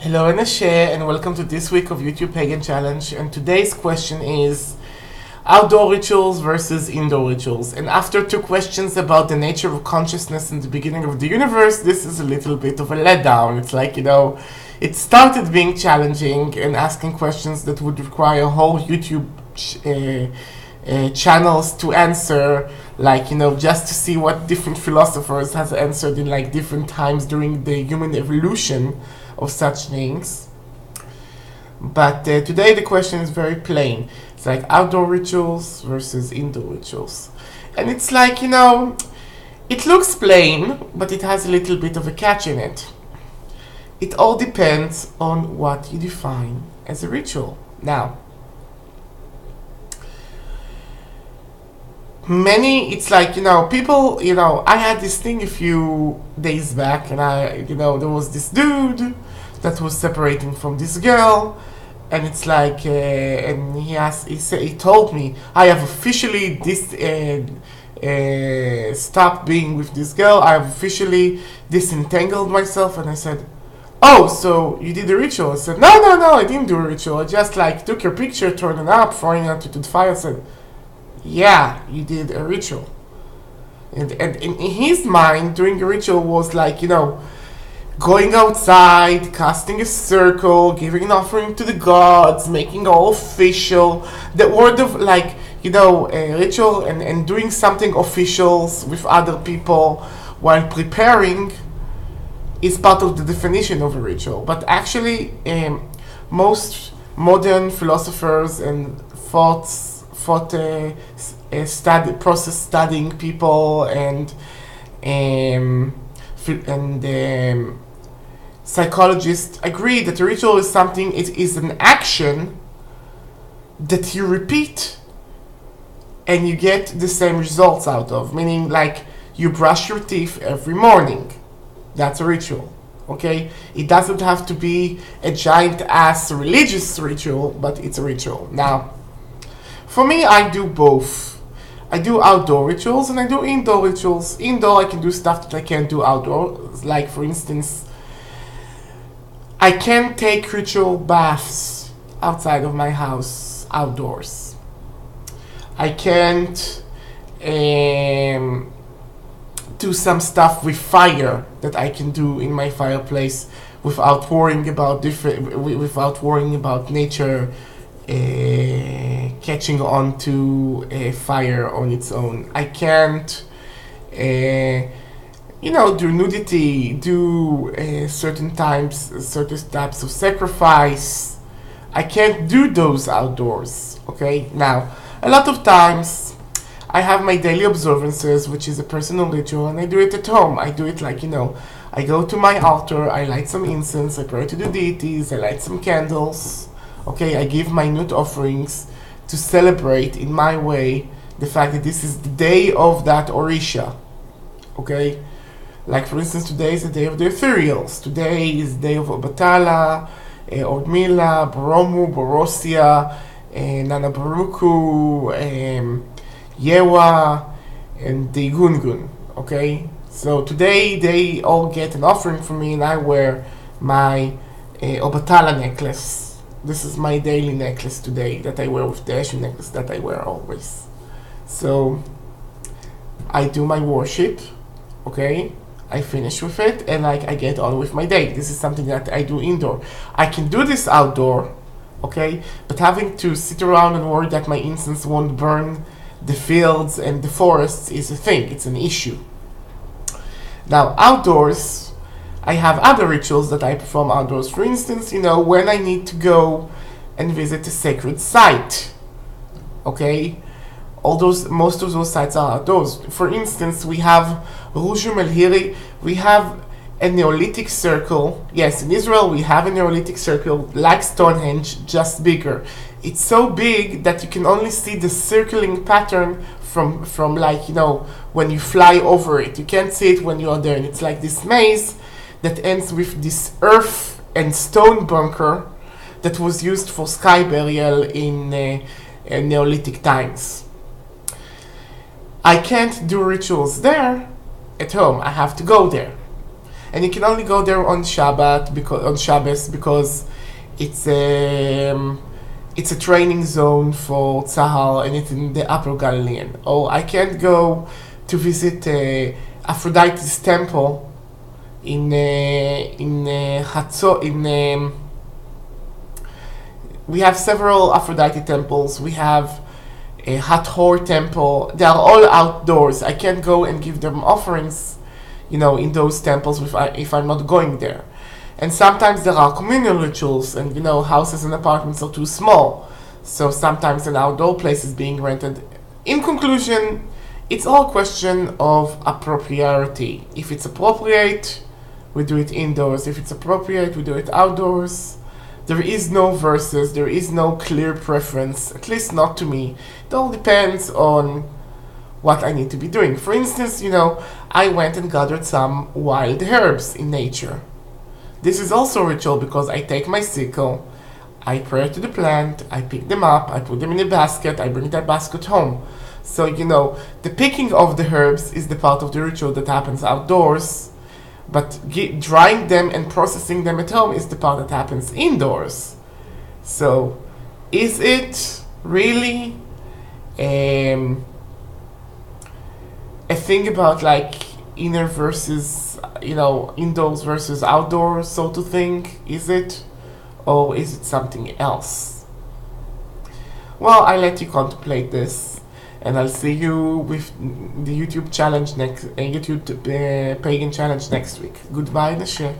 Hello Anashe, and welcome to this week of YouTube Pagan Challenge. And today's question is outdoor rituals versus indoor rituals. And after two questions about the nature of consciousness in the beginning of the universe, this is a little bit of a letdown. It's like, it started being challenging and asking questions that would require whole YouTube channels to answer, just to see what different philosophers has answered in different times during the human evolution of such things. But today the question is very plain. It's like outdoor rituals versus indoor rituals. And it's it looks plain, but it has a little bit of a catch in it. It all depends on what you define as a ritual. Now, people, I had this thing a few days back, and there was this dude that was separating from this girl, and it's and he told me, I have officially stopped being with this girl, I have officially disentangled myself. And I said, oh, so you did a ritual? I said, no, I didn't do a ritual, I just took your picture, turned it up, throwing it into the fire. I said, yeah, you did a ritual. And in his mind, doing a ritual was going outside, casting a circle, giving an offering to the gods, making all official. The word of a ritual and doing something official with other people while preparing is part of the definition of a ritual. But actually, most modern philosophers and process studying people and psychologists agree that a ritual is something, it is an action that you repeat and you get the same results out of. Meaning, you brush your teeth every morning. That's a ritual. Okay? It doesn't have to be a giant ass religious ritual, but it's a ritual. Now, for me, I do both. I do outdoor rituals and I do indoor rituals. Indoor, I can do stuff that I can't do outdoor. Like, for instance, I can't take ritual baths outside of my house outdoors. I can't do some stuff with fire that I can do in my fireplace without worrying about nature catching on to fire on its own. I can't do nudity, do certain types of sacrifice. I can't do those outdoors. Okay? Now, a lot of times I have my daily observances, which is a personal ritual, and I do it at home. I do it I go to my altar, I light some incense, I pray to the deities, I light some candles. Okay, I give minute offerings to celebrate in my way the fact that this is the day of that Orisha. Okay? For instance, today is the day of the ethereals. Today is the day of Obatala, Ordmila, Boromu, Borosia, Nana Baruku, Yewa, and the Gungun. Okay? So today they all get an offering from me, and I wear my Obatala necklace. This is my daily necklace today that I wear with the Eshu necklace that I wear always. So I do my worship, okay? I finish with it, and I get on with my day. This is something that I do indoor. I can do this outdoor, okay? But having to sit around and worry that my incense won't burn the fields and the forests is a thing. It's an issue. Now, outdoors, I have other rituals that I perform outdoors. For instance, when I need to go and visit a sacred site. Okay? Most of those sites are outdoors. For instance, we have Rujum El Hiri. We have a Neolithic circle. Yes, in Israel we have a Neolithic circle like Stonehenge, just bigger. It's so big that you can only see the circling pattern from when you fly over it. You can't see it when you are there. And it's like this maze that ends with this earth and stone bunker that was used for sky burial in Neolithic times. I can't do rituals there at home. I have to go there. and you can only go there on Shabbat because on Shabbos because it's it's a training zone for Tzahal and it's in the Upper Galilean. Or I can't go to visit Aphrodite's temple in Hatzor. We have several Aphrodite temples. We have a Hathor temple. They are all outdoors. I can't go and give them offerings, in those temples if I'm not going there. And sometimes there are communal rituals, and houses and apartments are too small. So sometimes an outdoor place is being rented. In conclusion, it's all a question of appropriarity. If it's appropriate, we do it indoors. If it's appropriate, we do it outdoors. There is no versus, there is no clear preference, at least not to me. It all depends on what I need to be doing. For instance, I went and gathered some wild herbs in nature. This is also a ritual because I take my sickle, I pray to the plant, I pick them up, I put them in a basket, I bring that basket home. So, the picking of the herbs is the part of the ritual that happens outdoors, but drying them and processing them at home is the part that happens indoors. So, is it really a thing about inner versus, indoors versus outdoors, so to think? Is it? Or is it something else? Well, I let you contemplate this, and I'll see you with the YouTube challenge YouTube Pagan challenge next week. Goodbye, Nashe.